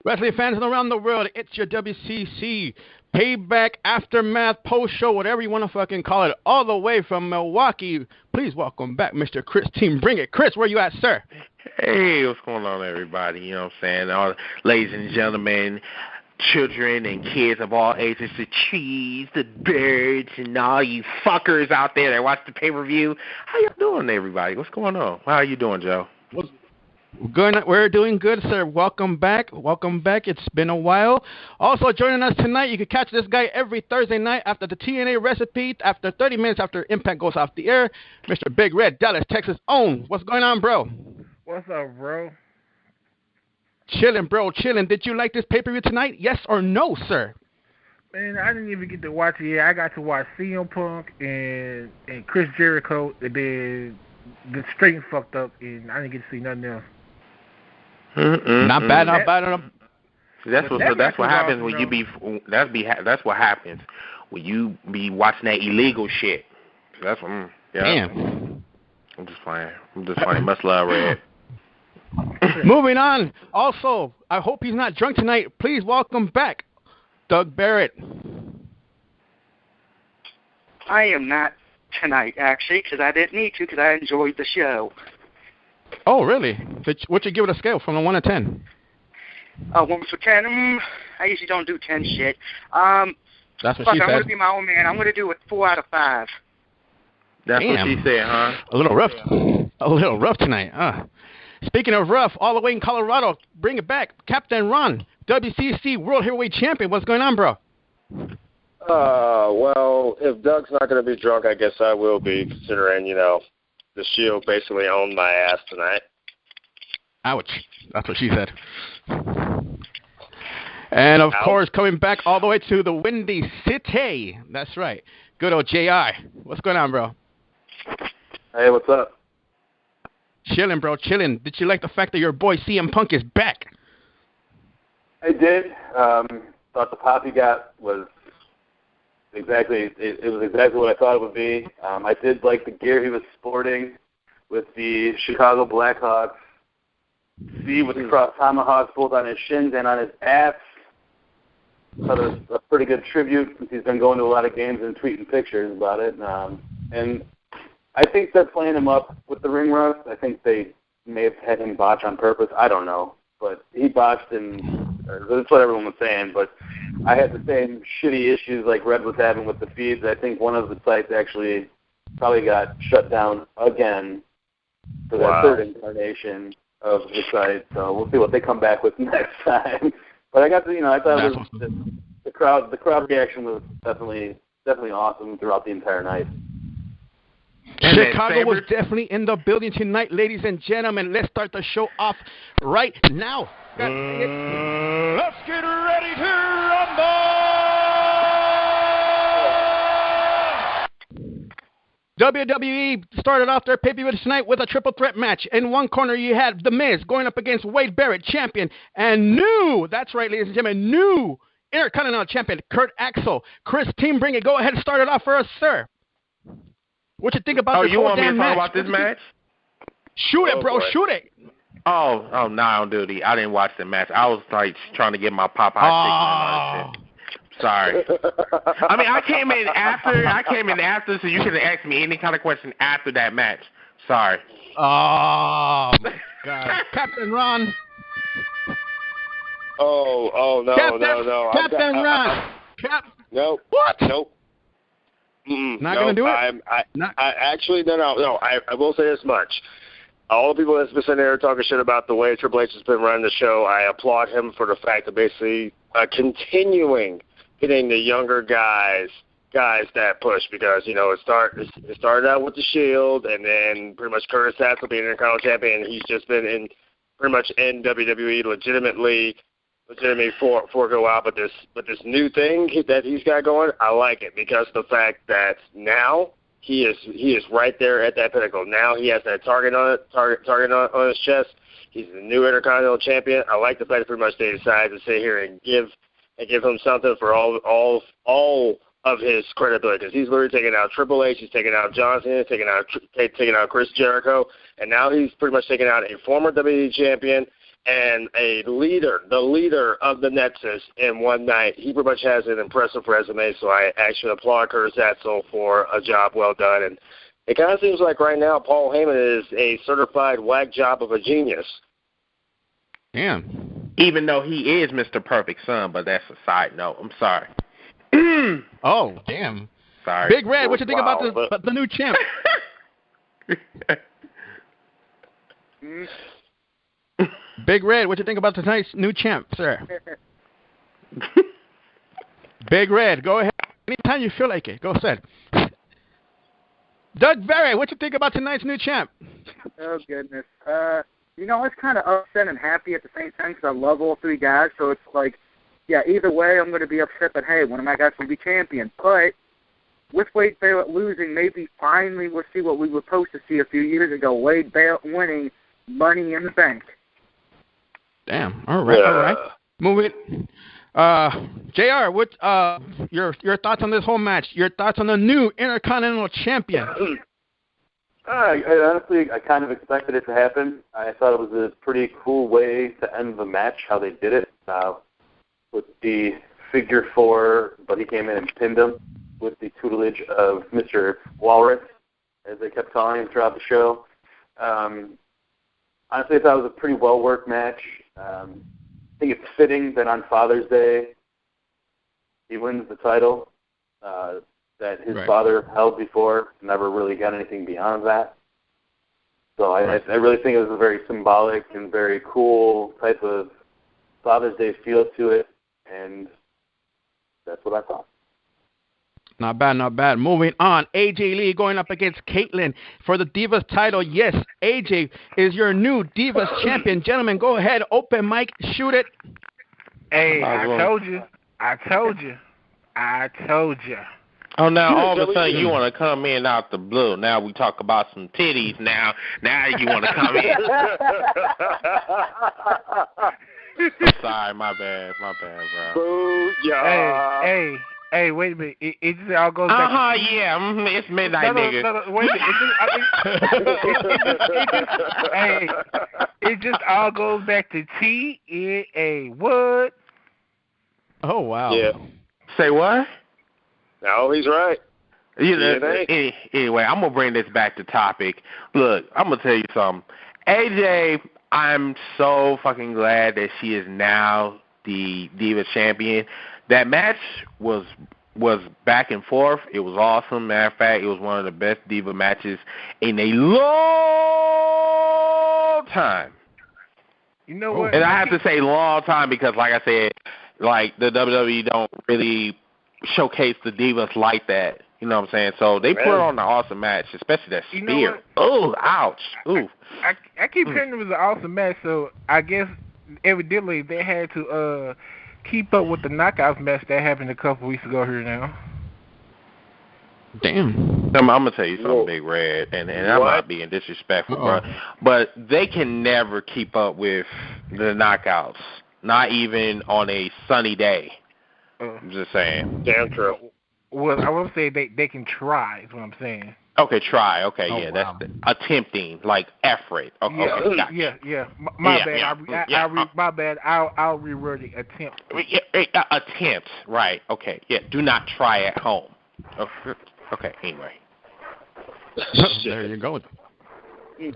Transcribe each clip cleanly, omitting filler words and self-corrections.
Wrestling fans around the world, it's your WCC Payback Aftermath Post Show, whatever you want to fucking call it, all the way from Milwaukee. Please welcome back Mr. Chris Team. Bring it. Chris, where you at, sir? Hey, what's going on, everybody? You know what I'm saying? All ladies and gentlemen, children and kids of all ages, the trees, the birds, and all you fuckers out there that watch the pay-per-view. How y'all doing, everybody? What's going on? How are you doing, Joe? Good. We're doing good, sir. Welcome back. Welcome back. It's been a while. Also joining us tonight, you can catch this guy every Thursday night after the TNA recipe, after 30 minutes after Impact goes off the air, Mr. Big Red, Dallas, Texas own. What's going on, bro? What's up, bro? Chilling, bro. Chilling. Did you like this pay-per-view tonight? Yes or no, sir? Man, I didn't even get to watch it yet. I got to watch CM Punk and Chris Jericho, and then the string fucked up, and I didn't get to see nothing else. Not bad, not bad. That's what happens when you be. That's what happens when you be watching that illegal shit. That's what. Yeah. Damn. I'm just playing. Much love, Red. Moving on. Also, I hope he's not drunk tonight. Please welcome back Doug Barrett. I am not tonight, actually, because I didn't need to, because I enjoyed the show. Oh, really? What'd you give it a scale from a 1 to 10? 1 to 10? I usually don't do 10 shit. That's what she said. I'm going to be my own man. I'm going to do it 4 out of 5. That's what she said, huh? A little rough. A little rough tonight. Speaking of rough, all the way in Colorado, bring it back. Captain Ron, WCC World Heavyweight Champion. What's going on, bro? Well, if Doug's not going to be drunk, I guess I will be, considering, the Shield basically owned my ass tonight. Ouch. That's what she said. And, of course, coming back all the way to the Windy City. That's right. Good old J.I. What's going on, bro? Hey, what's up? Chilling, bro, chilling. Did you like the fact that your boy CM Punk is back? I did. Thought the pop he got was exactly what I thought it would be. I did like the gear he was sporting with the Chicago Blackhawks. See, with the cross tomahawks both on his shins and on his abs. Thought it was a pretty good tribute since he's been going to a lot of games and tweeting pictures about it. And I think they're playing him up with the ring rust. I think they may have had him botch on purpose. I don't know. But he botched, and that's what everyone was saying. But I had the same shitty issues like Red was having with the feeds. I think one of the sites actually probably got shut down again for that third incarnation of the site. So we'll see what they come back with next time. But I got to, I thought it was the crowd reaction was definitely awesome throughout the entire night. Chicago was definitely in the building tonight, ladies and gentlemen. Let's start the show off right now. Let's get ready to rumble! WWE started off their pay-per-view tonight with a triple threat match. In one corner, you had The Miz going up against Wade Barrett, champion, and that's right, ladies and gentlemen, new Intercontinental Champion, Kurt Axel. Chris Team, bring it. Go ahead and start it off for us, sir. What you think about this whole damn match? Oh, you want me to talk about this match? Shoot it, bro. Shoot it. Oh, no, dude. I didn't watch the match. I was like trying to get my Popeye chicken and all that shit. Sorry. I mean, I came in after, so you could have asked me any kind of question after that match. Sorry. Oh, my God. Captain Ron. Oh, no. Captain Ron. Nope. What? Nope. Not going to do it? I will say this much. All the people that's been sitting there talking shit about the way Triple H has been running the show, I applaud him for the fact of basically continuing getting the younger guys that push, because, it started out with the Shield, and then pretty much Curtis Axel being Intercontinental Champion, and he's just been pretty much in WWE legitimately for a while, but this new thing that he's got going, I like it, because the fact that now he is right there at that pinnacle. Now he has that target on his chest. He's the new Intercontinental Champion. I like the fact that pretty much they decided to sit here and give him something for all of his credibility, because he's literally taking out Triple H, he's taking out John Cena, taking out Chris Jericho, and now he's pretty much taking out a former WWE champion and the leader of the Nexus in one night. He pretty much has an impressive resume, so I actually applaud Curtis Hatzel for a job well done. And it kind of seems like right now Paul Heyman is a certified whack job of a genius. Damn. Even though he is Mr. Perfect Son, but that's a side note. I'm sorry. Oh, damn. Sorry. Big Red, what you think about the new champ? Big Red, what you think about tonight's new champ, sir? Big Red, go ahead. Anytime you feel like it, go ahead. Doug Barry, what you think about tonight's new champ? Oh, goodness. It's kind of upset and happy at the same time because I love all three guys. So it's like, yeah, either way, I'm going to be upset that, hey, one of my guys will be champion. But with Wade Barrett losing, maybe finally we'll see what we were supposed to see a few years ago, Wade Barrett winning Money in the Bank. Damn. All right. All right. Move it. JR, what your thoughts on this whole match? Your thoughts on the new Intercontinental Champion? I honestly kind of expected it to happen. I thought it was a pretty cool way to end the match, how they did it, with the figure four, but he came in and pinned him with the tutelage of Mr. Walrus, as they kept calling him throughout the show. Honestly, I thought it was a pretty well-worked match. I think it's fitting that on Father's Day he wins the title that his father held before, never really got anything beyond that. So I really think it was a very symbolic and very cool type of Father's Day feel to it, and that's what I thought. Not bad, not bad. Moving on, AJ Lee going up against Caitlyn for the Divas title. Yes, AJ is your new Divas champion. Gentlemen, go ahead, open mic, shoot it. Hey, I told you. Oh, now all of a sudden you want to come in out the blue. Now we talk about some titties. Now you want to come in. I'm sorry, my bad, bro. Booyah. Hey, wait a minute. It just all goes back. Yeah. It's midnight, nigga. No, wait a minute. It just all goes back to TNA. What? Oh, wow. Yeah. Say what? No, he's right. Anyway, I'm going to bring this back to topic. Look, I'm going to tell you something. AJ, I'm so fucking glad that she is now the Diva champion. That match was back and forth. It was awesome. Matter of fact, it was one of the best Diva matches in a long time. You know what? And I have to say long time because, like I said, like the WWE don't really showcase the Divas like that. You know what I'm saying? So they put on an awesome match, especially that spear. Oh, ouch. Ooh. I keep hearing it was an awesome match, so I guess evidently they had to keep up with the knockouts match that happened a couple weeks ago here now. Damn. I'm going to tell you something, Big Red, and I'm not being disrespectful, bro, but they can never keep up with the knockouts, not even on a sunny day. I'm just saying. Damn true. Well, I will say they can try, is what I'm saying. Okay, try. Okay, that's attempting, like effort. Okay, yeah. My bad. I'll reword it. Attempt. Attempts. Right. Okay. Yeah. Do not try at home. Okay. Anyway. There you go,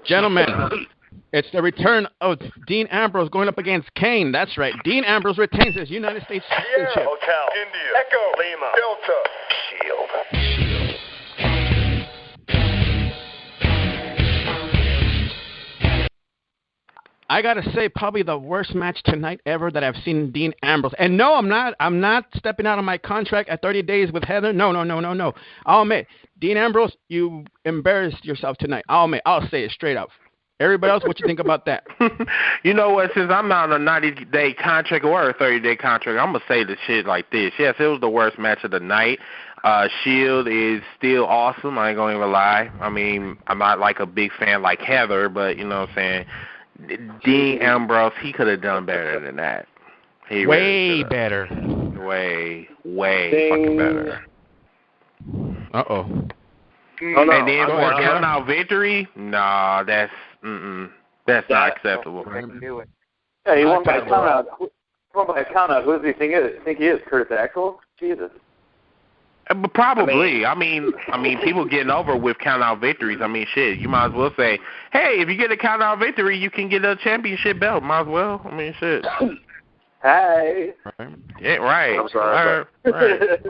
gentlemen. It's the return of Dean Ambrose going up against Kane. That's right. Dean Ambrose retains his United States Championship. Hotel, India, Echo, Lima, Delta, Shield. I gotta say, probably the worst match tonight ever that I've seen Dean Ambrose. And no, I'm not stepping out of my contract at 30 days with Heather. No. I'll admit, Dean Ambrose, you embarrassed yourself tonight. I'll say it straight up. Everybody else, what you think about that? You know what? Since I'm not on a 90-day contract or a 30-day contract, I'm gonna say the shit like this. Yes, it was the worst match of the night. Shield is still awesome. I ain't gonna even lie. I mean, I'm not like a big fan like Heather, but you know what I'm saying. Dean Ambrose, he could have done better than that. He way better. Way fucking better. Uh-oh. And then for a count-out victory, nah, that's not acceptable. Yeah, he won by a count out. Won by a count out. Who does he think he is? Curtis Axel? Jesus. But probably. I mean, people getting over with count-out victories. I mean, shit, you might as well say, hey, if you get a count-out victory, you can get a championship belt. Might as well. I mean, shit. Hey. Yeah, right. I'm sorry. Right.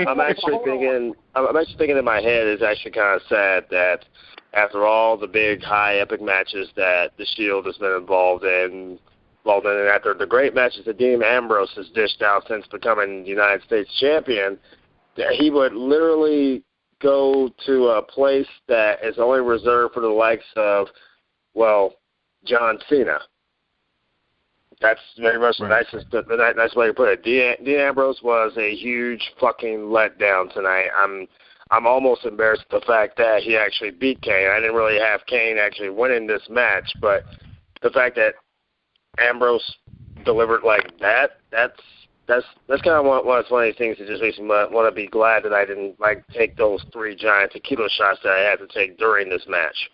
I'm actually thinking in my head, it's actually kind of sad that after all the big, high, epic matches that the Shield has been involved in, and after the great matches that Dean Ambrose has dished out since becoming United States champion, that he would literally go to a place that is only reserved for the likes of, well, John Cena. That's very much the nice way to put it. Dean Ambrose was a huge fucking letdown tonight. I'm almost embarrassed at the fact that he actually beat Kane. I didn't really have Kane actually winning this match, but the fact that Ambrose delivered like that's kind of one of the funny things that just makes me want to be glad that I didn't take those 3 giant tequila shots that I had to take during this match.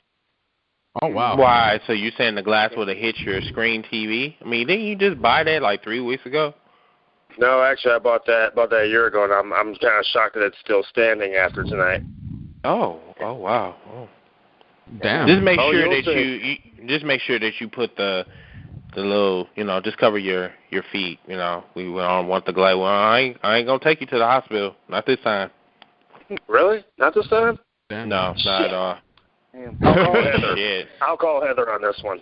Oh, wow. Why? So you saying the glass would have hit your screen TV? I mean, didn't you just buy that like 3 weeks ago? No, actually, I bought that a year ago, and I'm kind of shocked that it's still standing after tonight. Oh, wow. Oh. Damn. Just make sure that you put the little, just cover your feet. We don't want the glass. Well, I ain't gonna take you to the hospital. Not this time. Really? Not this time? Damn. No, not at all. I'll call Heather on this one.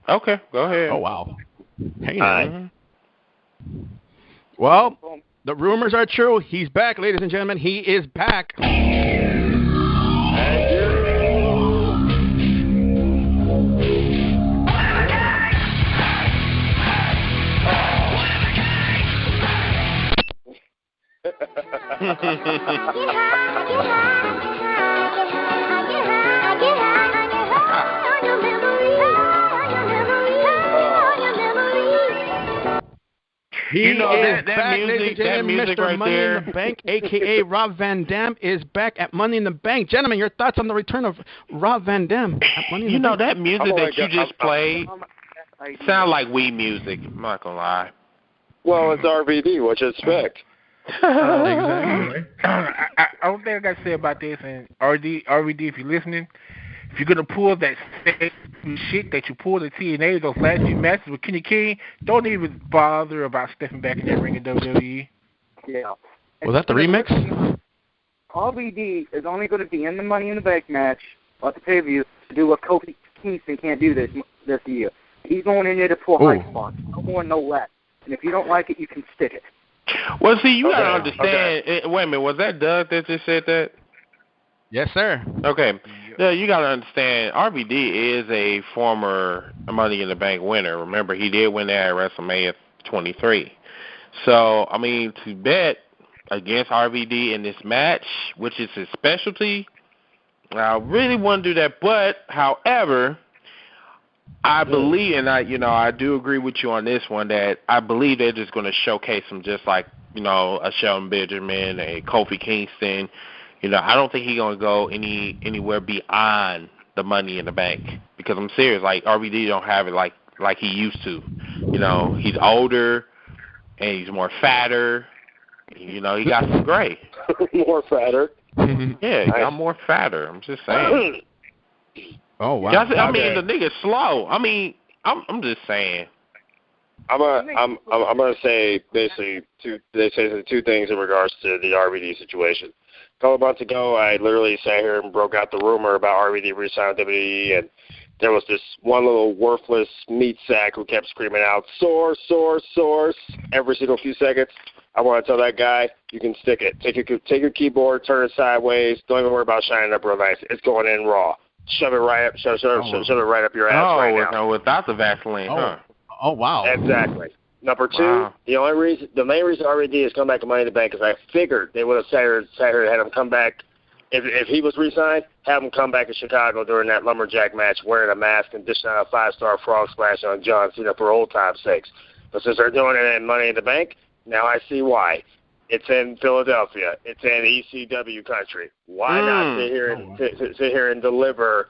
Okay, go ahead. Oh, wow. Hey, now. Well, the rumors are true. He's back, ladies and gentlemen. He is back. He is back, ladies and gentlemen. Mr. Right Money there. in the Bank, a.k.a. Rob Van Dam, is back at Money in the Bank. Gentlemen, your thoughts on the return of Rob Van Dam at Money in the Bank? That music that you just played sound like Wii music. I'm not going to lie. Well, it's RVD. What you expect? Exactly. One thing I got to say about this, and RVD, if you're listening, if you're going to pull that shit that you pulled at TNA, those last few matches with Kenny King, don't even bother about stepping back in that ring in WWE. Yeah. Was that the remix? RVD is only going to be in the Money in the Bank match at the pay-per-view to do what Kofi Kingston can't do this year. He's going in there to pull high spots. No more, no less. And if you don't like it, you can stick it. Well, see, you got to understand. Wait a minute. Was that Doug that just said that? Yes, sir. Okay. Yeah, you got to understand, RVD is a former Money in the Bank winner. Remember, he did win that at WrestleMania 23. So, I mean, to bet against RVD in this match, which is his specialty, I really wouldn't do that. But, however, I believe, and I do agree with you on this one, that I believe they're just going to showcase him just like, a Shelton Benjamin, a Kofi Kingston. I don't think he's going to go anywhere beyond the Money in the Bank, because I'm serious. Like, RVD don't have it like he used to. He's older and he's more fatter. He got some gray. More fatter. Yeah, he got more fatter. I'm just saying. Oh, wow. I mean, the nigga's slow. I mean, I'm just saying. I'm gonna say basically two things in regards to the RVD situation. A couple months ago, I literally sat here and broke out the rumor about RVD re-signing WWE, and there was this one little worthless meat sack who kept screaming out, source, every single few seconds. I want to tell that guy, you can stick it. Take your keyboard, turn it sideways. Don't even worry about shining up real nice. It's going in raw. Shove it right up. Shove it right up your ass right now. Oh, without the Vaseline, huh? Oh, wow. Exactly. Number two, the main reason RVD has come back to Money in the Bank is I figured they would have sat here and had him come back. If he was re-signed, have him come back to Chicago during that lumberjack match wearing a mask and dishing out a 5-star frog splash on John Cena for old time's sakes. But since they're doing it in Money in the Bank, now I see why. It's in Philadelphia. It's in ECW country. Why not sit here and deliver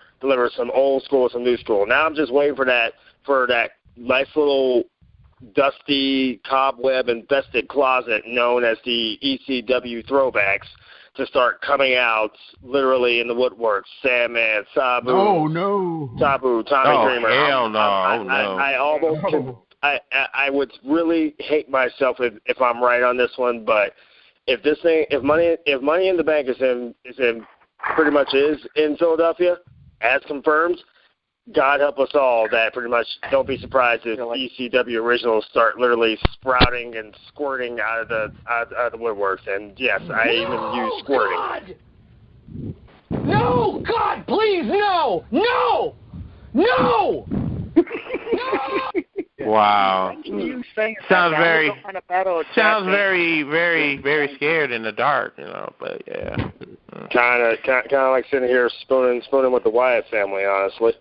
some old school, some new school? Now I'm just waiting for that nice little dusty, cobweb-infested closet known as the ECW throwbacks to start coming out literally in the woodworks. Sandman, Sabu. Oh, no. Sabu, Tommy Dreamer. Hell no. I almost I would really hate myself if I'm right on this one, but if Money in the Bank is pretty much in Philadelphia, as confirmed, God help us all that pretty much don't be surprised if ECW originals start literally sprouting and squirting out of the woodworks. And yes, I even use squirting. God! No! God, please, no! No! No! Wow. Sounds very, very scared in the dark, but yeah. Kind of like sitting here spooning with the Wyatt family, honestly.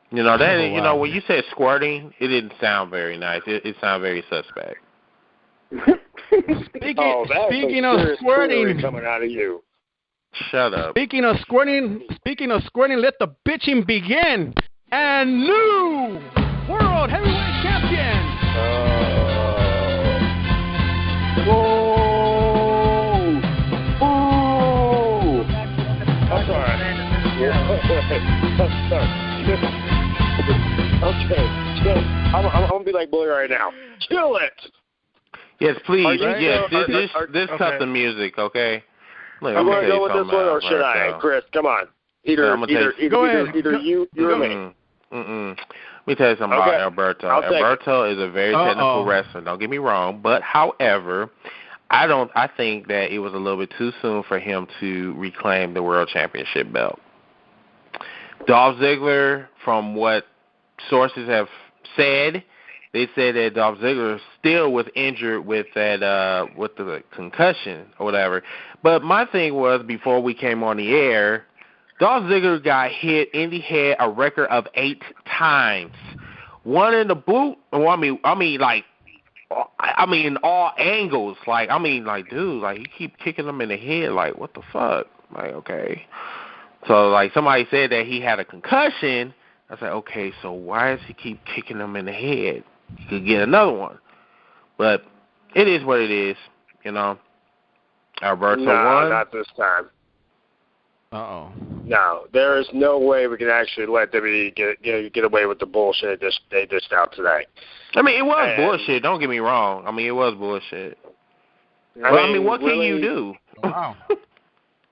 When you said squirting, it didn't sound very nice. It sounded very suspect. Speaking of squirting, coming out of you. Shut up. Speaking of squirting, let the bitching begin. And new World Heavyweight Champion. I'm sorry. Okay. I'm gonna be like Bully right now. Kill it. Yes, please. This cut the music, okay? Look, I'm gonna go with this one, or should I, Chris? Come on. Either you or me. Let me tell you something about Alberto. Alberto is a very technical wrestler. Don't get me wrong, but however, I think that it was a little bit too soon for him to reclaim the World Championship belt. Dolph Ziggler, from what sources have said, they said that Dolph Ziggler still was injured with that with the concussion or whatever. But my thing was, before we came on the air, Dolph Ziggler got hit in the head a record of 8 times. One in the boot. Well, I mean, in all angles. Dude, you keep kicking him in the head. What the fuck? Okay. So, somebody said that he had a concussion. I said, okay, so why does he keep kicking him in the head? He could get another one. But it is what it is, Alberto won. Not this time. Uh-oh. No, there is no way we can actually let WWE get away with the bullshit they dished out today. I mean, it was bullshit. Don't get me wrong. I mean, it was bullshit. What can you do? Wow.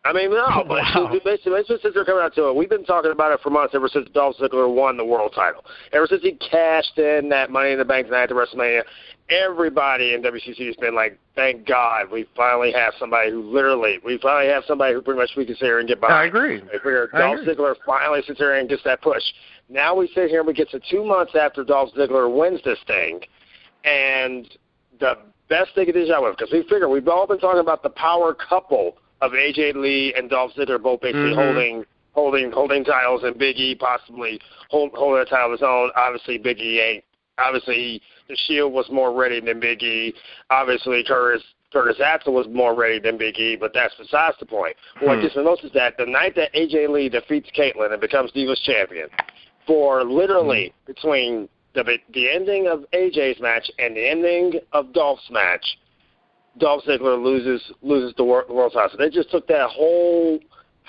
I mean, no, but basically, since they're coming out to it, we've been talking about it for months, ever since Dolph Ziggler won the world title. Ever since he cashed in that Money in the Bank night at WrestleMania, everybody in WCC has been like, thank God, we finally have somebody who pretty much we can sit here and get behind. I agree. Dolph Ziggler finally sits here and gets that push. Now we sit here and we get to 2 months after Dolph Ziggler wins this thing, and the best thing it is out with, because we figure we've all been talking about the power couple of AJ Lee and Dolph Ziggler both basically holding titles, and Big E possibly holding a title of his own. Obviously, Big E ain't. Obviously, the Shield was more ready than Big E. Obviously, Curtis Axel was more ready than Big E, but that's besides the point. What gets me most is that the night that AJ Lee defeats Caitlyn and becomes Divas Champion, for literally between the ending of AJ's match and the ending of Dolph's match, Dolph Ziggler loses the world title. So they just took that whole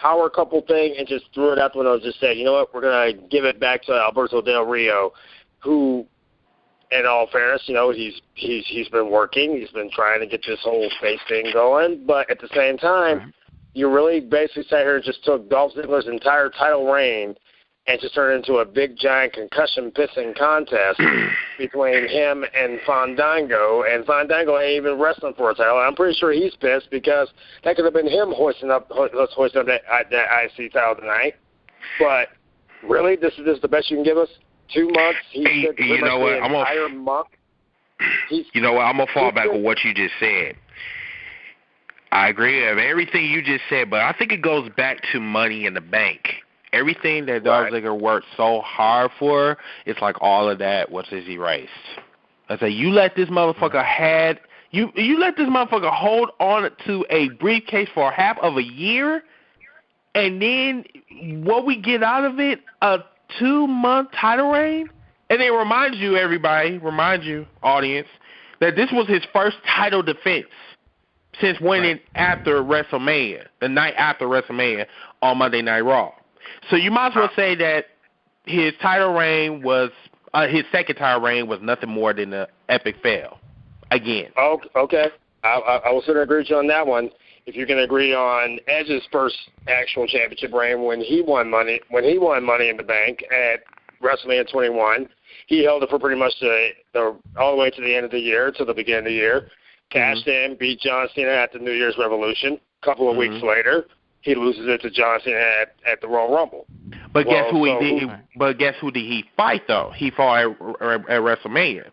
power couple thing and just threw it out the window and just said, you know what, we're going to give it back to Alberto Del Rio, who, in all fairness, he's been working. He's been trying to get this whole face thing going. But at the same time, you really basically sat here and just took Dolph Ziggler's entire title reign and just turned it into a big, giant concussion-pissing contest between him and Fandango. And Fandango ain't even wrestling for a title. I'm pretty sure he's pissed because that could have been him hoisting up that IC title tonight. But really, this is the best you can give us? 2 months? You know what? I'm going to fall back on what you just said. I agree with everything you just said, but I think it goes back to Money in the Bank. Everything that Dolph Ziggler worked so hard for, it's like all of that was erased. I say, you let this motherfucker you let this motherfucker hold on to a briefcase for half of a year, and then what we get out of it, a 2-month title reign? And then remind you, audience, that this was his first title defense since winning after WrestleMania, the night after WrestleMania on Monday Night Raw. So you might as well say that his title reign was, his second title reign was nothing more than an epic fail. Again. Oh, okay. I will sort of agree with you on that one. If you can agree on Edge's first actual championship reign when he won Money in the Bank at WrestleMania 21, he held it for pretty much all the way to the end of the year, to the beginning of the year. Cashed in, beat John Cena at the New Year's Revolution. A couple of weeks later, he loses it to John Cena at the Royal Rumble. But guess who did he fight though? He fought at WrestleMania.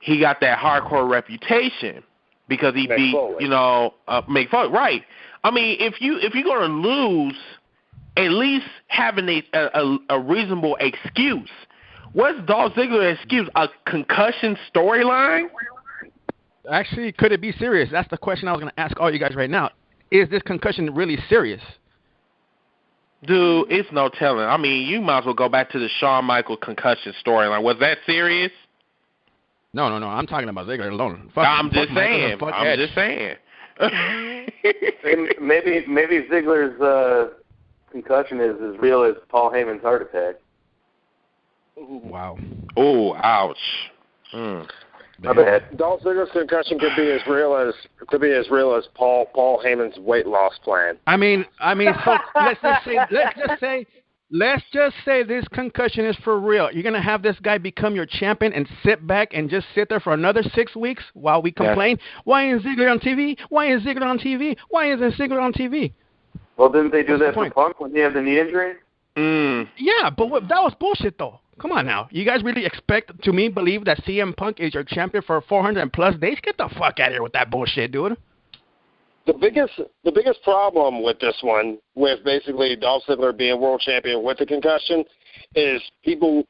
He got that hardcore reputation because he beat Mick Foley. Right. I mean, if you're gonna lose, at least having a reasonable excuse. What's Dolph Ziggler's excuse? A concussion storyline? Actually, could it be serious? That's the question I was going to ask all you guys right now. Is this concussion really serious? Dude, it's no telling. I mean, you might as well go back to the Shawn Michaels concussion storyline. Was that serious? No. I'm talking about Ziggler alone. I'm just saying. Maybe Ziggler's concussion is as real as Paul Heyman's heart attack. Wow. Oh, ouch. Dolph Ziggler's concussion could be as real as Paul Heyman's weight loss plan. I mean, so let's just say this concussion is for real. You're gonna have this guy become your champion and sit back and just sit there for another 6 weeks while we complain. Yeah. Why isn't Ziggler on TV? Why isn't Ziggler on TV? Why isn't Ziggler on TV? Well, didn't they do that for Punk when he had the knee injury? Yeah, but that was bullshit though. Come on now. You guys really believe that CM Punk is your champion for 400+ days? Get the fuck out of here with that bullshit, dude. The biggest problem with this one, with basically Dolph Ziggler being world champion with the concussion, is people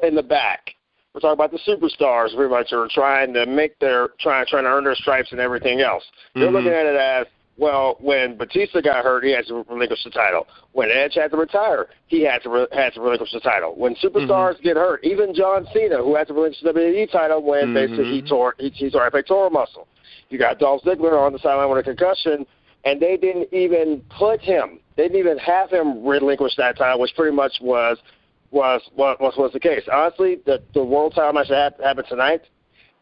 in the back. We're talking about the superstars pretty much are trying to earn their stripes and everything else. They're looking at it as, well, when Batista got hurt, he had to relinquish the title. When Edge had to retire, he had to relinquish the title. When superstars get hurt, even John Cena, who had to relinquish the WWE title when basically he tore a pectoral muscle. You got Dolph Ziggler on the sideline with a concussion, and they didn't even have him relinquish that title, which pretty much was the case. Honestly, the world title match that happened tonight,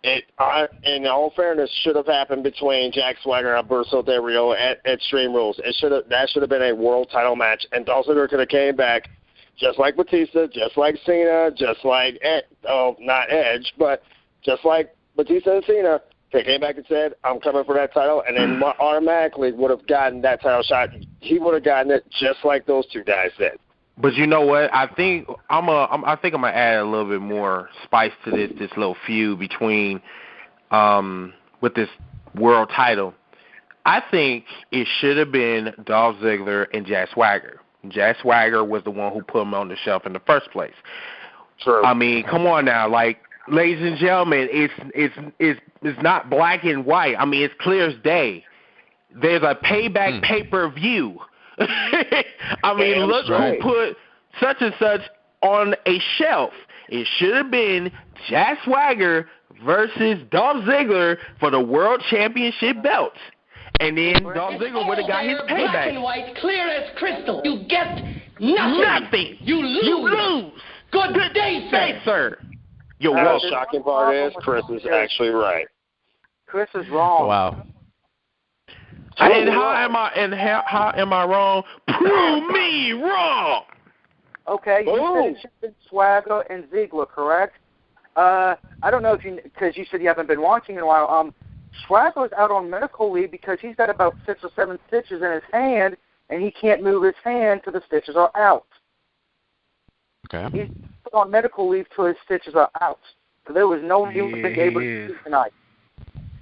in all fairness, should have happened between Jack Swagger and Alberto Del Rio at Extreme Rules. That should have been a world title match, and Dolph Ziggler could have came back just like Batista, just like Cena, just like not Edge, but just like Batista and Cena. They came back and said, "I'm coming for that title," and then automatically would have gotten that title shot. He would have gotten it just like those two guys did. But you know what? I think I'm gonna add a little bit more spice to this little feud between with this world title. I think it should have been Dolph Ziggler and Jack Swagger. Jack Swagger was the one who put him on the shelf in the first place. True. I mean, come on now, like, ladies and gentlemen, it's not black and white. I mean, it's clear as day. There's a Payback pay-per-view. I mean, look who put such and such on a shelf. It should have been Jack Swagger versus Dolph Ziggler for the World Championship belts. And then Dolph Ziggler would have got his payback. Black and white, clear as crystal. You get nothing. You lose. Good day, sir. You're welcome. The shocking part is Chris is actually right. Chris is wrong. Wow. And how am I wrong? Prove me wrong. Okay, you said it should have been Swagger and Ziggler, correct? I don't know because you said you haven't been watching in a while. Swagger's out on medical leave because he's got about 6 or 7 stitches in his hand, and he can't move his hand till the stitches are out. Okay. He's on medical leave till his stitches are out. So there was no he was able to do tonight.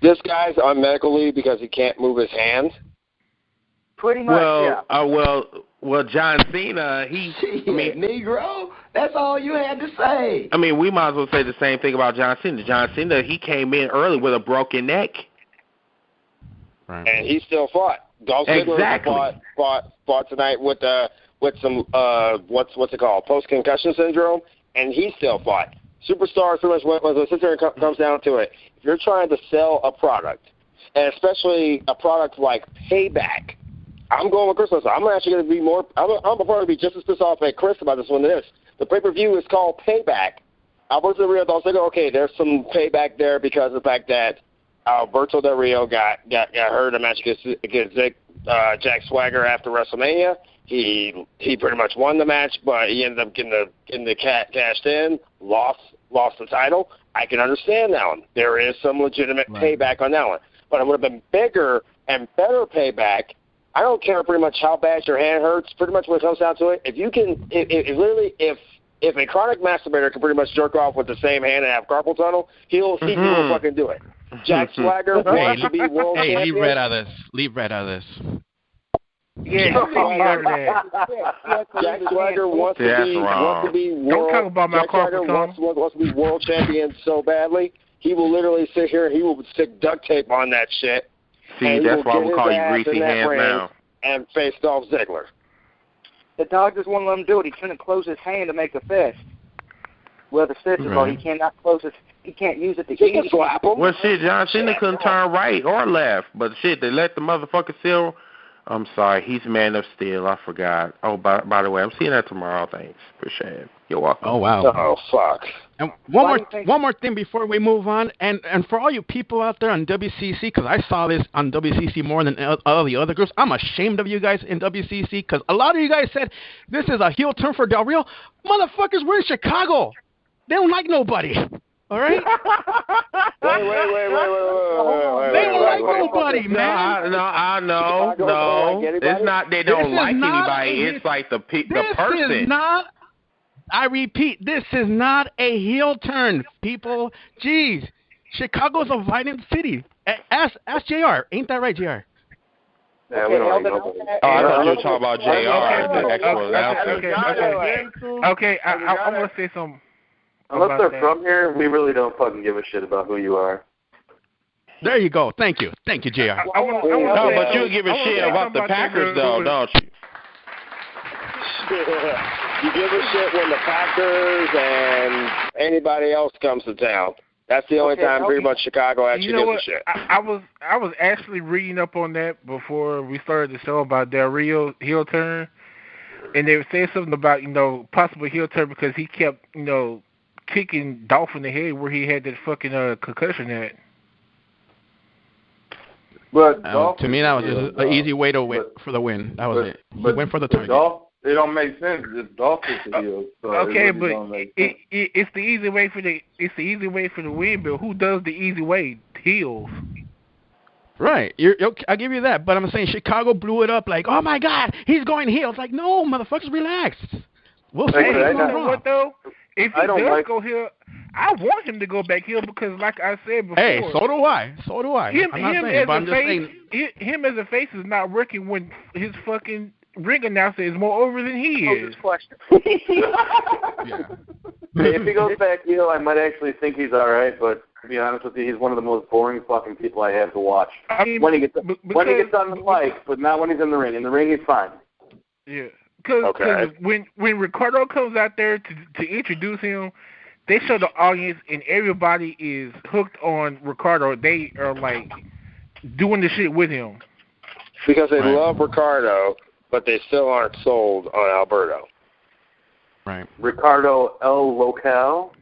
This guy's on medical leave because he can't move his hands? Pretty much, yeah. Well, John Cena, Negro, that's all you had to say. I mean, we might as well say the same thing about John Cena. John Cena, he came in early with a broken neck. Right. And he still fought. Dolph Ziggler fought tonight with some what's it called, post-concussion syndrome, and he still fought. Superstars pretty much when it sits there and comes down to it. If you're trying to sell a product, and especially a product like Payback, I'm going with Chris. I'm actually going to be more. I'm going to be just as pissed off at Chris about this one as this. The pay-per-view is called Payback. Alberto Del Rio, I was thinking, okay, there's some payback there because of the fact that Alberto Del Rio got hurt in a match against Jack Swagger after WrestleMania. He pretty much won the match, but he ended up getting the cashed in, lost the title. I can understand that one. There is some legitimate payback on that one. But it would have been bigger and better payback. I don't care pretty much how bad your hand hurts. Pretty much when it comes down to it, if a chronic masturbator can pretty much jerk off with the same hand and have carpal tunnel, he will fucking do it. Jack Swagger wants to be world champion. Leave Red out of this. Leave Red out of this. Yeah, Jack Swagger wants to be world. Don't talk about my carpal tunnel. Wants to be world champion so badly. He will literally sit here and he will stick duct tape on that shit. See, that's why we call you greasy hands now. And face Dolph Ziggler. The dog just won't let him do it. He couldn't close his hand to make a fist. Well, the fist is he cannot close his. He can't use it to eat. Can slap him. Well, shit, John Cena couldn't turn right or left, but shit, they let the motherfucker still. I'm sorry, he's man of steel. I forgot. Oh, by the way, I'm seeing that tomorrow. Thanks, appreciate it. You're welcome. Oh wow. Oh fuck. And one more thing before we move on, and for all you people out there on WCC, because I saw this on WCC more than all the other groups, I'm ashamed of you guys in WCC because a lot of you guys said this is a heel turn for Del Rio. Motherfuckers, we're in Chicago. They don't like nobody. All right? Wait. They don't like nobody, man. No. It's not they don't like anybody. It's like the person. This is not. I repeat, this is not a heel turn, people. Jeez, Chicago's a violent city. Ask JR. Ain't that right, JR? Yeah, we don't like nobody. Oh, I thought you were talking about JR. Okay, I want to say something. Unless they're from here, we really don't fucking give a shit about who you are. There you go. Thank you, JR. No, but you give a shit about the Packers, though, don't you? You give a shit when the Packers and anybody else comes to town. That's the only time pretty much Chicago actually gives a shit. I was actually reading up on that before we started the show about Del Rio heel turn, and they were saying something about possible heel turn because he kept kicking Dolph in the head where he had that fucking concussion at. But to me, that was just an easy way to win for the win. That was it. He went for the target. It don't make sense. It's Dolph is the heel. So okay, but it's the easy way for the win. But who does the easy way? Heels. Right. I'll give you that. But I'm saying Chicago blew it up like, oh my God, he's going heel. It's like, no, motherfuckers, relax. We'll see. You know what though? If he does go heel, I want him to go back heel because, like I said before. Hey, so do I. Him as a face is not working when his fucking ring announcer is more over than he is. Yeah. If he goes back heel, I might actually think he's all right. But to be honest with you, he's one of the most boring fucking people I have to watch. I mean, when he gets on the mic, but not when he's in the ring. In the ring, he's fine. Yeah. Because when Ricardo comes out there to introduce him, they show the audience and everybody is hooked on Ricardo. They are like doing the shit with him. Because they love Ricardo, but they still aren't sold on Alberto. Right. Ricardo El Local.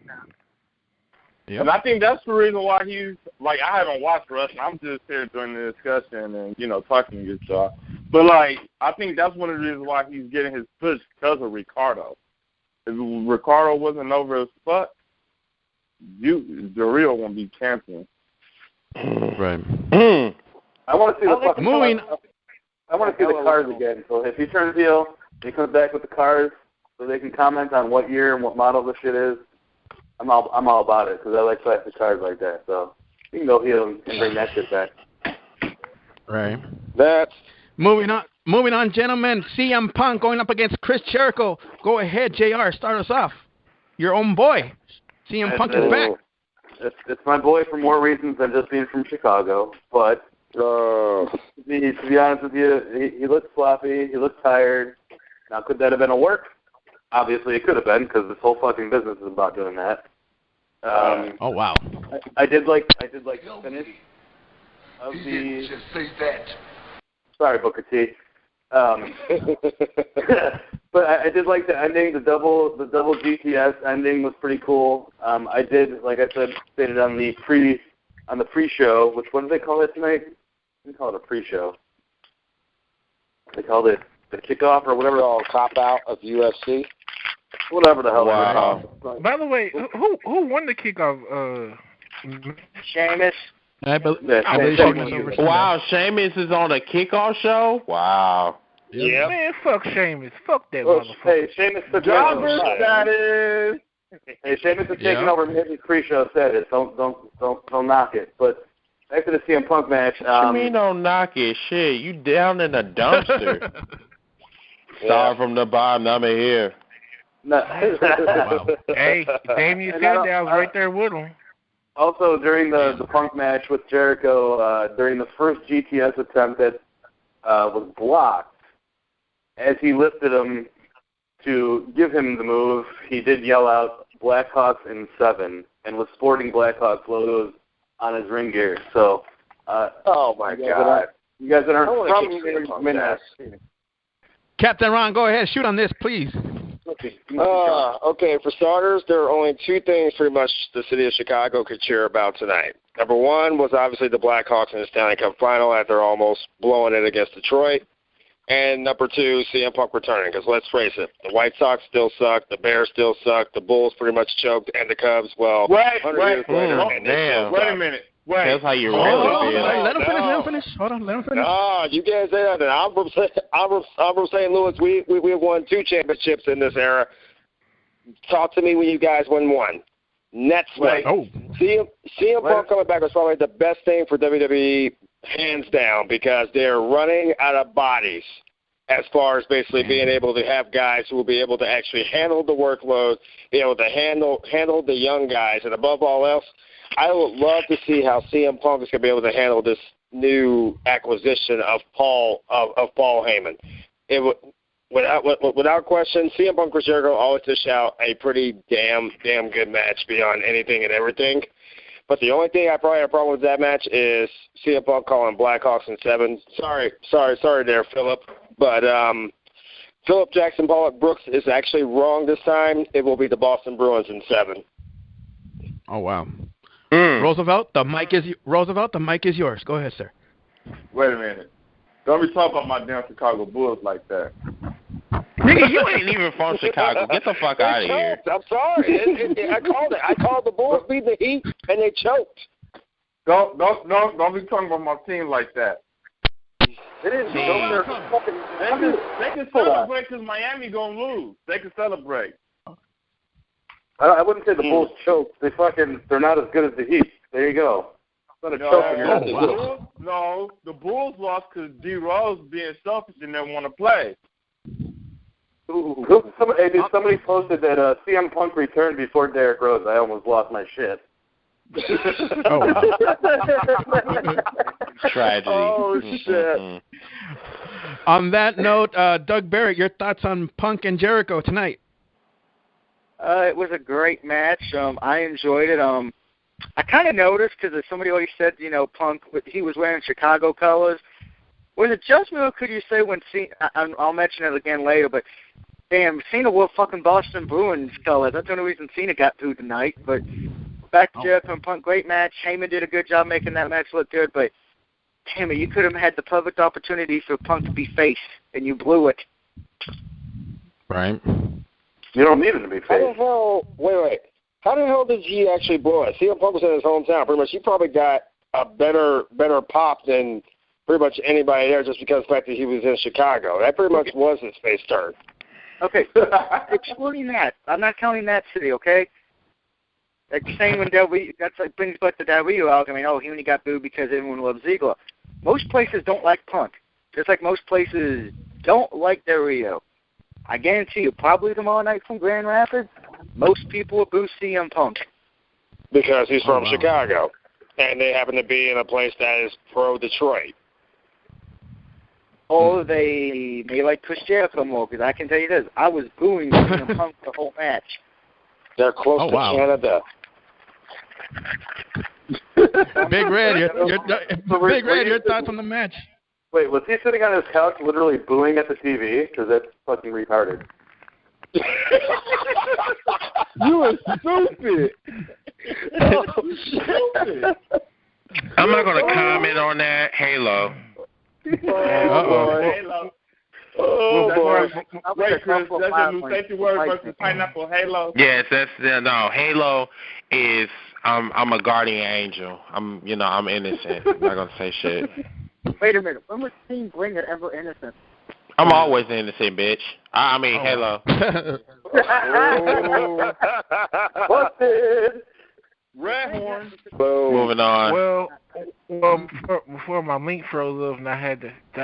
Yep. And I think that's the reason why he's like, I haven't watched wrestling. I'm just here during the discussion and talking to you, so. But like, I think that's one of the reasons why he's getting his push because of Ricardo. If Ricardo wasn't over as fuck, the real won't be champion. Right. I want to see the moving. I want to see the cars again. So if he turns heel, he comes back with the cars, so they can comment on what year and what model the shit is. I'm all about it because I like classic cars like that. So you can go heel and bring that shit back. Right. That's moving on, gentlemen. CM Punk going up against Chris Jericho. Go ahead, JR. Start us off. Your own boy, CM Punk is back. It's my boy for more reasons than just being from Chicago. But to be honest with you, he looked sloppy. He looked tired. Now, could that have been a work? Obviously, it could have been because this whole fucking business is about doing that. Oh wow. I did like the finish of the. Just say that. Sorry, Booker T. But I did like the ending. The double GTS ending was pretty cool. I did, like I said, stated on the pre-show. Which what did they call it tonight? They call it a pre-show. They called it the kickoff or whatever. All cop out of UFC. Whatever the hell. Wow. By the way, who won the kickoff? Sheamus. I believe Sheamus. Wow, Sheamus is on a kickoff show? Wow. Yeah. Man, fuck Sheamus. Fuck that motherfucker. Hey, Sheamus took Jobber status. Hey, Sheamus is taking over his pre-show status. Don't knock it. But back to the CM Punk match. What you mean don't knock it? Shit, you down in the dumpster. Start from the bottom, I'm here. No. Wow. Hey, Damien Sandow's right there with him. Also, during the Punk match with Jericho, during the first GTS attempt that was blocked, as he lifted him to give him the move, he did yell out Blackhawks in 7 and was sporting Blackhawks logos on his ring gear. So, oh my God. You guys that aren't from Minnesota. Captain Ron, go ahead. Shoot on this, please. Okay, for starters, there are only two things pretty much the city of Chicago could cheer about tonight. Number one was obviously the Blackhawks in the Stanley Cup final after almost blowing it against Detroit. And number two, CM Punk returning, because let's face it, the White Sox still suck, the Bears still suck, the Bulls pretty much choked, and the Cubs, well, 100 years later, and they still Wait a suck. minute. Wait. That's how you really feel. Let him finish. Hold on, let him finish. No, you can't say that. I'm from St. Louis. We have won 2 championships in this era. Talk to me when you guys win 1. Nets win. Oh. CM Punk coming back was probably the best thing for WWE, hands down, because they're running out of bodies as far as basically being able to have guys who will be able to actually handle the workload, be able to handle the young guys, and above all else, I would love to see how CM Punk is going to be able to handle this new acquisition of Paul Heyman. It would, without question, CM Punk versus Jericho always dish out a pretty damn good match beyond anything and everything. But the only thing I probably have a problem with that match is CM Punk calling Blackhawks in 7. Sorry there, Philip. But Philip Jackson Pollock Brooks is actually wrong this time. It will be the Boston Bruins in 7. Oh wow. Roosevelt, the mic is yours. Go ahead, sir. Wait a minute. Don't be talking about my damn Chicago Bulls like that. Nigga, you ain't even from Chicago. Get the fuck out of here. I'm sorry. I called it. I called the Bulls beat the Heat, and they choked. Don't be talking about my team like that. It is. They can celebrate because Miami gonna lose. They can celebrate. I wouldn't say the Bulls choked. They're not as good as the Heat. There you go. It's not a choke. No, the Bulls lost because D. Rose being selfish and didn't want to play. Somebody posted that CM Punk returned before Derrick Rose. I almost lost my shit. Tragedy. Oh, shit. On that note, Doug Barrett, your thoughts on Punk and Jericho tonight? It was a great match. I enjoyed it. I kind of noticed because somebody always said, Punk, he was wearing Chicago colors. Was it just me, or could you say when I'll mention it again later, but damn, Cena wore fucking Boston Bruins colors. That's the only reason Cena got through tonight. But back to Jericho and Punk, great match. Heyman did a good job making that match look good, but damn it, you could have had the perfect opportunity for Punk to be face, and you blew it. Right. You don't need him to be face. How the hell? Wait. How the hell did he actually blow it? CM Punk was in his hometown. Pretty much, he probably got a better pop than pretty much anybody there, just because of the fact that he was in Chicago. That pretty much was his face turn. Okay, excluding that, I'm not counting that city. Okay. Like saying when that brings back the W argument. Oh, he only got booed because everyone loves Ziggler. Most places don't like Punk, just like most places don't like Del Rio. I guarantee you, probably tomorrow night from Grand Rapids, most people will boo CM Punk. Because he's from Chicago, and they happen to be in a place that is pro-Detroit. Or they like Chris Jericho more, because I can tell you this, I was booing CM Punk the whole match. They're close to Canada. Big Red, your thoughts on the match? Wait, was he sitting on his couch literally booing at the TV? Because that's fucking retarded. You are stupid. Stupid. I'm not going to comment on that. Halo. Halo. Oh, boy. Wait, Chris, that's your new safety word versus pineapple Halo? Yes, no. Halo is, I'm a guardian angel. I'm innocent. I'm not going to say shit. Wait a minute. When was Team Bring It ever innocent? I'm always innocent, bitch. I mean, Halo. Busted. Red horn. Moving on. Well, before my mink froze up, and I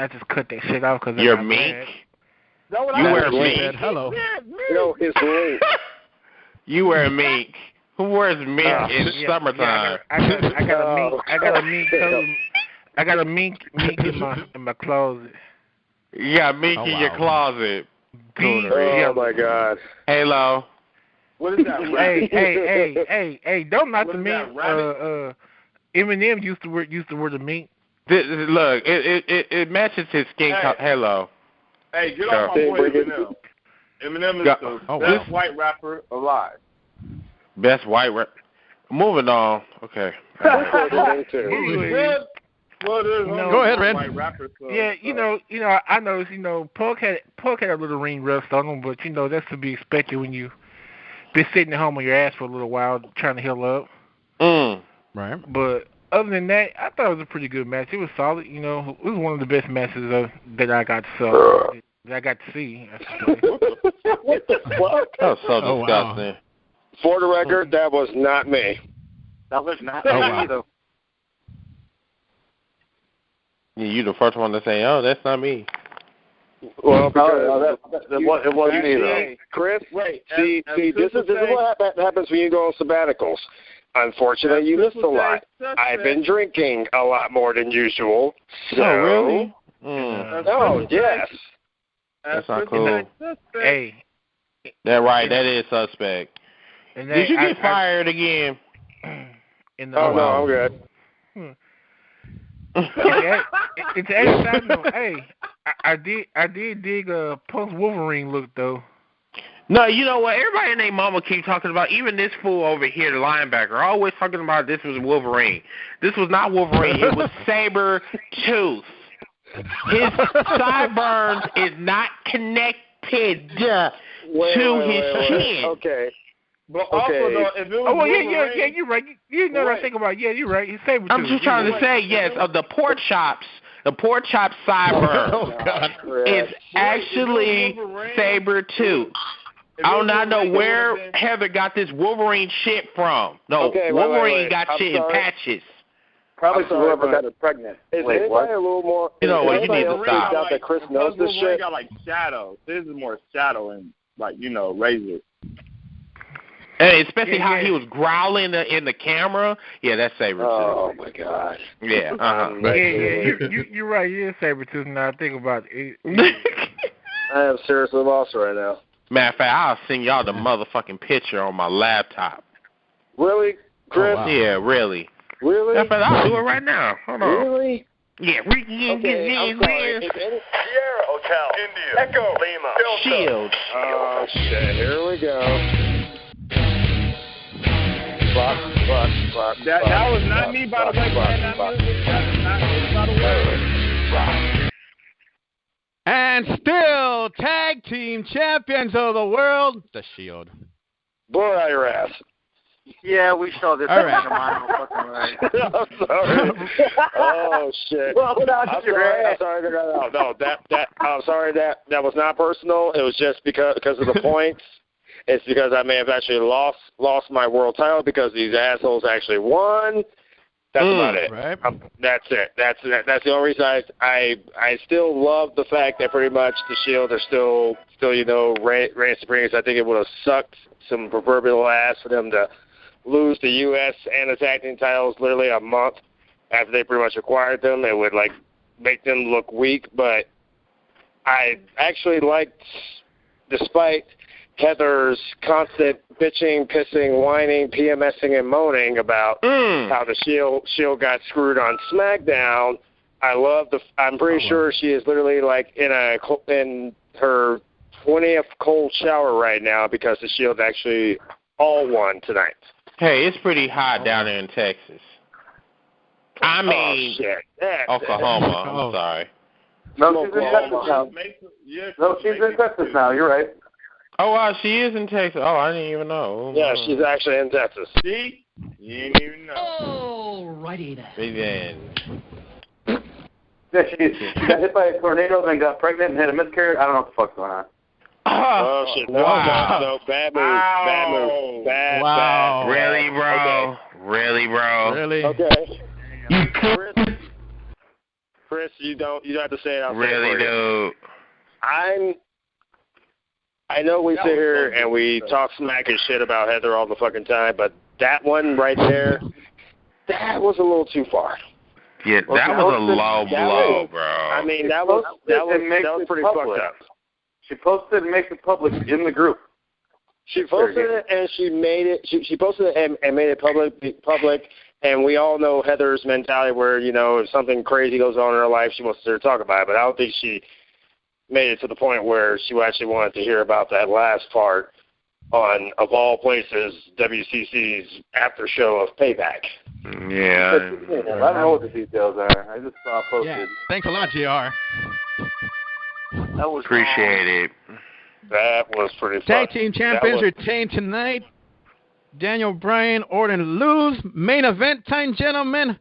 just cut that shit off because Your mink? You wear mink? Hello. No, his link. You wear mink. Who wears mink in summertime? I got a mink. I got a mink coat. I got a mink in my closet. You got mink in your closet. Oh my God. Halo. What is that? Hey! Don't knock the What is mink. that, Eminem used to wear the mink. Look, it matches his skin color. Halo. Hey, get off my boy Eminem. Eminem is the best white rapper alive. Best white rapper. Moving on. Okay. Go ahead, Red. Yeah, I noticed, Punk had a little ring rust on him, but that's to be expected when you been sitting at home on your ass for a little while trying to heal up. Right. But other than that, I thought it was a pretty good match. It was solid. It was one of the best matches that I got to see. What the fuck? That was so disgusting. Wow. For the record, that was not me. That was not me either. Yeah, you the first one to say, "Oh, that's not me." Well, because it wasn't me though. Chris, see, this is what happens when you go on sabbaticals. Unfortunately, you missed a lot. I've been drinking a lot more than usual. So, really? Oh, yes. That's not cool. Hey. That right. That is suspect. Did you get fired again? No, I'm good. It's a side note. Hey, I did dig Punk's Wolverine look though. No, you know what? Everybody and their mama keep talking about. Even this fool over here, the linebacker, always talking about this was Wolverine. This was not Wolverine. It was Sabretooth. His sideburns is not connected to his chin. Okay. But also, though, if it was yeah, you're right. You know what I think about? Yeah, you're right. He's Sabretooth. I'm just trying to say, yes, of the pork chops sideburn is actually Sabretooth. I do not know where Heather got this Wolverine shit from. No, Wolverine got shit in patches. Probably whoever got her pregnant. Is anybody a little more? You know what? You need to stop. That Chris knows this shit. Got like shadow. This is more shadow and razor. And especially how he was growling in the camera. Yeah, that's Sabretooth. Oh my God. Yeah. You're right. You is Sabretooth. Now I think about it. I am seriously lost right now. Matter of fact, I'll send y'all the motherfucking picture on my laptop. Really, Chris? Oh, wow. Yeah, really. Really? Yeah, but I'll do it right now. Hold on. Really? Yeah, Okay, I'm sorry. Sierra Hotel, India, Echo, Lima, Delta, Shield. Oh shit! Here we go. Fuck. That was not me, by the way. That was not me, by the way. And still tag team champions of the world, the Shield. Blow out your ass. Yeah, we saw this. All right. I'm I'm sorry. Oh shit. I'm sorry that was not personal. It was just because of the points. It's because I may have actually lost my world title because these assholes actually won. That's about it. Right. That's it. That's the only reason I still love the fact that pretty much the Shield are still reigning supreme. I think it would have sucked some proverbial ass for them to lose the U.S. and the tag team titles literally a month after they pretty much acquired them. It would make them look weak. But I actually liked, despite Heather's constant bitching, pissing, whining, PMSing, and moaning about how the Shield got screwed on SmackDown. I'm pretty sure she is literally like in her 20th cold shower right now because the Shield actually all won tonight. Hey, it's pretty hot down there in Texas. I mean, Oklahoma. I'm sorry. No, she's in Texas now. No, she's in Texas now. You're right. Oh, wow, she is in Texas. Oh, I didn't even know. Yeah, she's actually in Texas. See? You didn't even know. Oh, righty then. Big then. Yeah, she got hit by a tornado, then got pregnant and had a miscarriage. I don't know what the fuck's going on. Oh, shit. No, bad move. Bad. Really, bro? Okay. Really, bro? Really? Okay. Chris, you don't have to say it out there. Really, dude? I know we sit here and we talk smack and shit about Heather all the fucking time, but that one right there, that was a little too far. Yeah, that was a low blow, bro. I mean, that was pretty fucked up. She posted it and makes it public in the group. She posted it and she made it. She posted it and made it public. And we all know Heather's mentality, where if something crazy goes on in her life, she wants to talk about it. But I don't think she made it to the point where she actually wanted to hear about that last part on, of all places, WCC's after show of Payback. Yeah. I don't know what the details are. I just saw it posted. Yeah. Thanks a lot, JR. That was Appreciate it. That was pretty Tag fun. team champions retained tonight. Daniel Bryan, Orton lose. Main event time, gentlemen.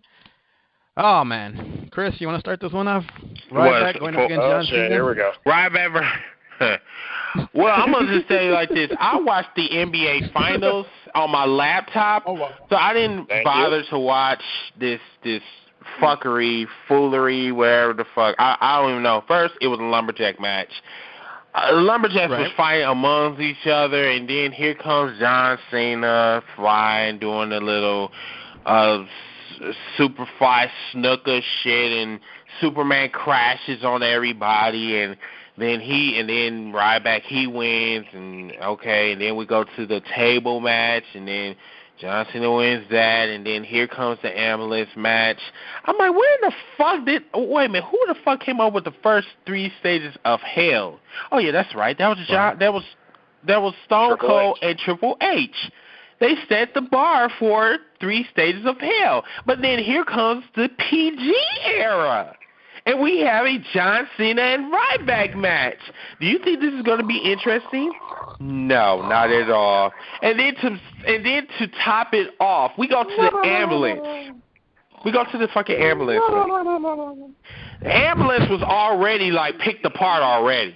Oh, man. Chris, you want to start this one off? Ryback going up against John Cena. Here we go. Ryback. Well, I'm going to just say it like this. I watched the NBA Finals on my laptop, so I didn't bother to watch this fuckery, foolery, whatever the fuck. I don't even know. First, it was a lumberjack match. The Lumberjacks was fighting amongst each other, and then here comes John Cena flying, doing a little Superfly snooker shit, and Superman crashes on everybody, and then Ryback, he wins, and then we go to the table match, and then John Cena wins that, and then here comes the ambulance match. I'm like, where the fuck wait a minute, who the fuck came up with the first 3 stages of hell? Oh yeah, that's right. That was Stone Cold and Triple H. They set the bar for 3 stages of hell. But then here comes the PG era. And we have a John Cena and Ryback match. Do you think this is going to be interesting? No, not at all. And then to top it off, we go to the ambulance. We go to the fucking ambulance. The ambulance was already picked apart already.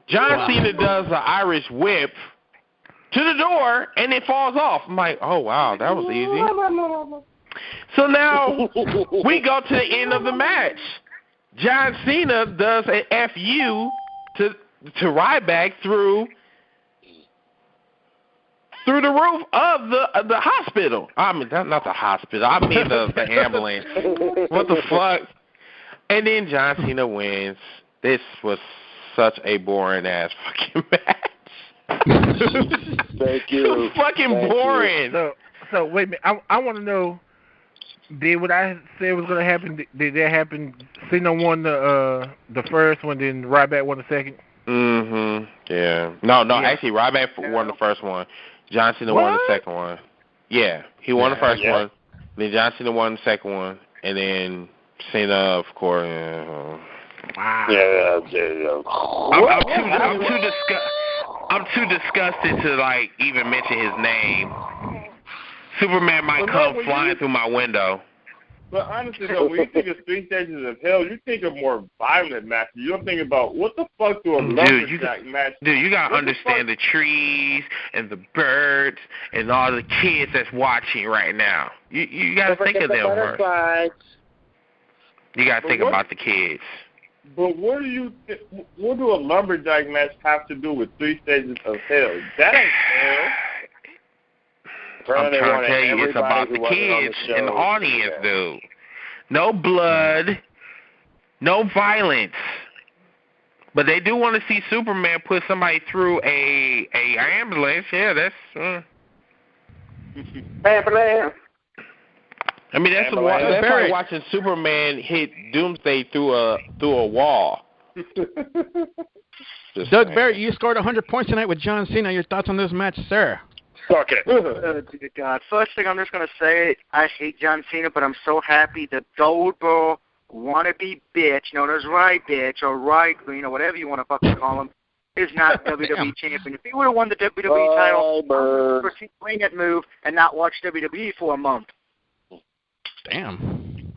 John Cena does an Irish whip to the door, and it falls off. I'm like, oh wow, that was easy. So now we go to the end of the match. John Cena does an FU to Ryback through the roof of the hospital. I mean, that's not the hospital. I mean the ambulance. What the fuck? And then John Cena wins. This was such a boring ass fucking match. Thank you. It was fucking boring. So wait a minute. I want to know. Did what I said was going to happen? Did that happen? Cena won the first one, then Ryback won the second. Mhm. Yeah. No. Actually, Ryback won the first one. John Cena won the second one. Yeah, he won the first one. Then John Cena won the second one, and then Cena, of course. Wow. I'm too disgusted to even mention his name. Superman might come flying through my window. But honestly, though, when you think of 3 stages of hell, you think of more violent matches. You don't think about what the fuck do a lumberjack match. Dude, you gotta understand the trees and the birds and all the kids that's watching right now. You gotta think of them first. You gotta think about the kids. But what do a lumberjack match have to do with 3 stages of hell? That ain't hell. I'm trying to tell you, it's about the kids and the audience, dude. No blood, no violence. But they do want to see Superman put somebody through a ambulance. Yeah, that's. Ambulance. I mean, that's like watching Superman hit Doomsday through a wall. Doug Barrett, you scored 100 points tonight with John Cena. Your thoughts on this match, sir? Fuck it. Dear God. First thing I'm just going to say, I hate John Cena, but I'm so happy that Goldberg, wannabe bitch, known as Right Bitch or Right Green or whatever you want to fucking call him, is not WWE champion. If he would have won the WWE title, I would proceed playing that move and not watch WWE for a month. Damn.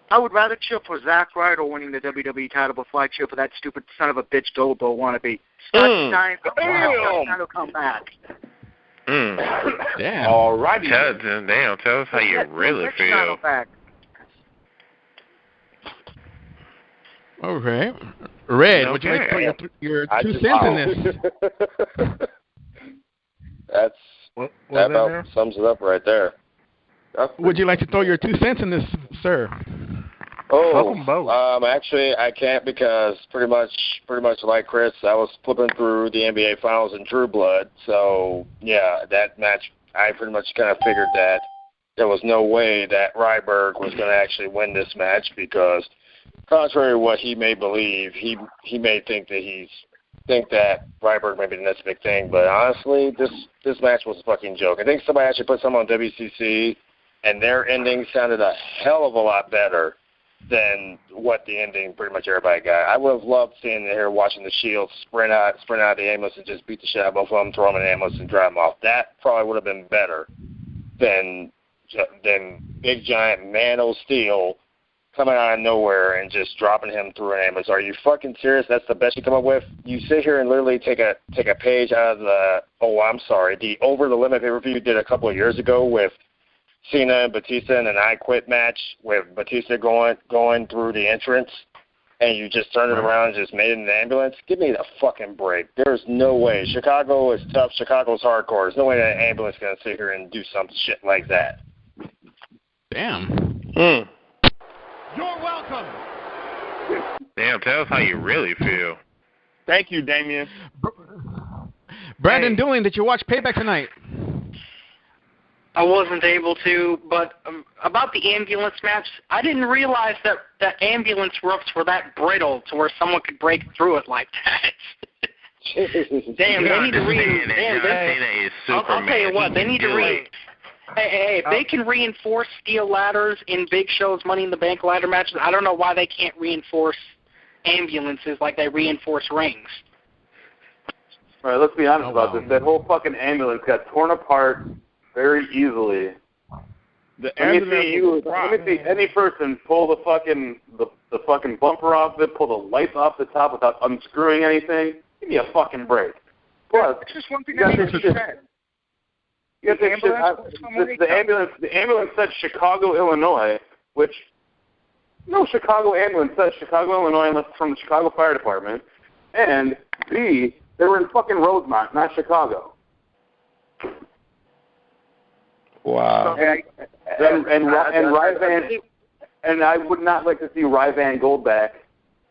I would rather cheer for Zack Ryder winning the WWE title before I cheer for that stupid son of a bitch Goldberg wannabe. Scott Stein's going to come back. Damn. All righty. Tell us how you really feel. All right. Red, would you like to put your 2 cents in this? That about sums it up right there. Would you like to throw your 2 cents in this, sir? Actually, I can't because pretty much like Chris, I was flipping through the NBA Finals in True Blood. So, yeah, that match, I pretty much kind of figured that there was no way that Ryberg was going to actually win this match because contrary to what he may believe, he may think that Ryberg may be the next big thing. But honestly, this match was a fucking joke. I think somebody actually put something on WCC, and their ending sounded a hell of a lot better than what the ending pretty much everybody got. I would have loved seeing here watching the Shield sprint out the ambulance and just beat the shit out of both of them, throw them in the ambulance and drive them off. That probably would have been better than big giant Man of Steel coming out of nowhere and just dropping him through an ambulance. Are you fucking serious? That's the best you come up with? You sit here and literally take a page out of the Over the Limit pay-per-view did a couple of years ago with Cena and Batista in an I Quit match with Batista going through the entrance, and you just turned it around and just made it in an ambulance. Give me the fucking break. There's no way. Chicago is tough. Chicago's hardcore. There's no way that ambulance is going to sit here and do some shit like that. Damn. You're welcome. Damn, tell us how you really feel. Thank you, Damien. Brandon Doolin, did you watch Payback tonight? I wasn't able to, but about the ambulance match, I didn't realize that ambulance ropes were that brittle to where someone could break through it like that. Damn, they need to I'll tell you what, they need to Hey, if they can reinforce steel ladders in Big Show's Money in the Bank ladder matches, I don't know why they can't reinforce ambulances like they reinforce rings. All right, let's be honest about this. That whole fucking ambulance got torn apart very easily. Let me see any person pull the fucking bumper off of it, pull the lights off the top without unscrewing anything. Give me a fucking break. Plus, it's just one thing that needs to be said. The ambulance said Chicago, Illinois, which no Chicago ambulance says Chicago, Illinois unless it's from the Chicago Fire Department. And B, they were in fucking Rosemont, not Chicago. Wow. And I would not like to see Ryvan Goldback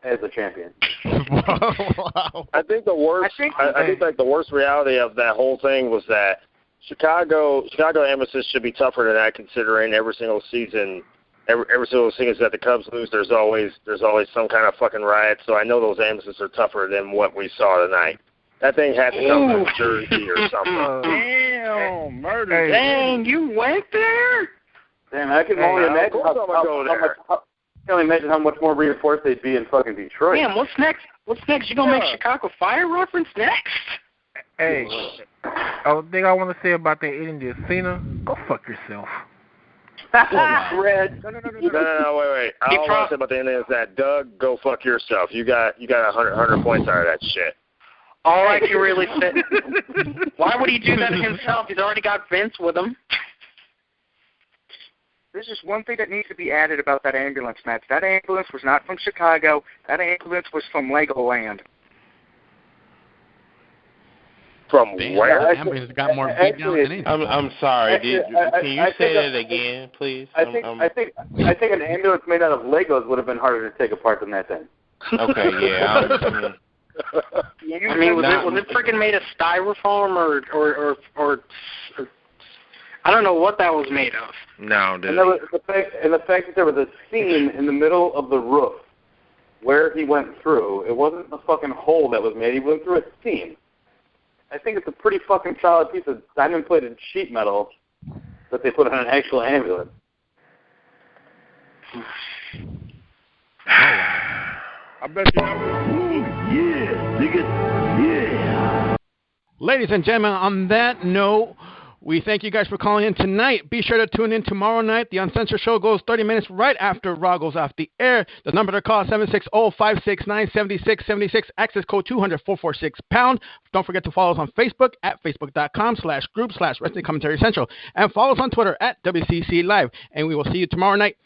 as a champion. Wow. I think the worst reality of that whole thing was that Chicago ambulances should be tougher than that, considering every single season that the Cubs lose, there's always some kind of fucking riot. So I know those ambulances are tougher than what we saw tonight. That thing had to come from Jersey or something. Damn, murder! Dang, you went there? Damn, I can only imagine how much more reinforced they'd be in fucking Detroit. Damn, what's next? You gonna make Chicago Fire reference next? Hey, the thing I want to say about that ending is Cena, go fuck yourself. Red. No, wait. All I want to say about the ending is that, Doug, go fuck yourself. You got 100 points out of that shit. All I can really say, why would he do that to himself? He's already got Vince with him. There's just one thing that needs to be added about that ambulance match. That ambulance was not from Chicago. That ambulance was from Legoland. From where? That ambulance got more beat down than anything. I'm sorry. Can you say that again, please? I think an ambulance made out of Legos would have been harder to take apart than that thing. Okay, yeah. I mean, was it freaking made of styrofoam or I don't know what that was made of. No, dude. And the fact that there was a seam in the middle of the roof where he went through, it wasn't a fucking hole that was made. He went through a seam. I think it's a pretty fucking solid piece of diamond-plated sheet metal that they put on an actual ambulance. I bet you know. Yeah. Ladies and gentlemen, on that note, we thank you guys for calling in tonight. Be sure to tune in tomorrow night. The Uncensored Show goes 30 minutes right after Raw goes off the air. The number to call is 760-569-7676. Access code 200-446-pound. Don't forget to follow us on Facebook at facebook.com/group/Wrestling Commentary Central. And follow us on Twitter at WCC Live. And we will see you tomorrow night.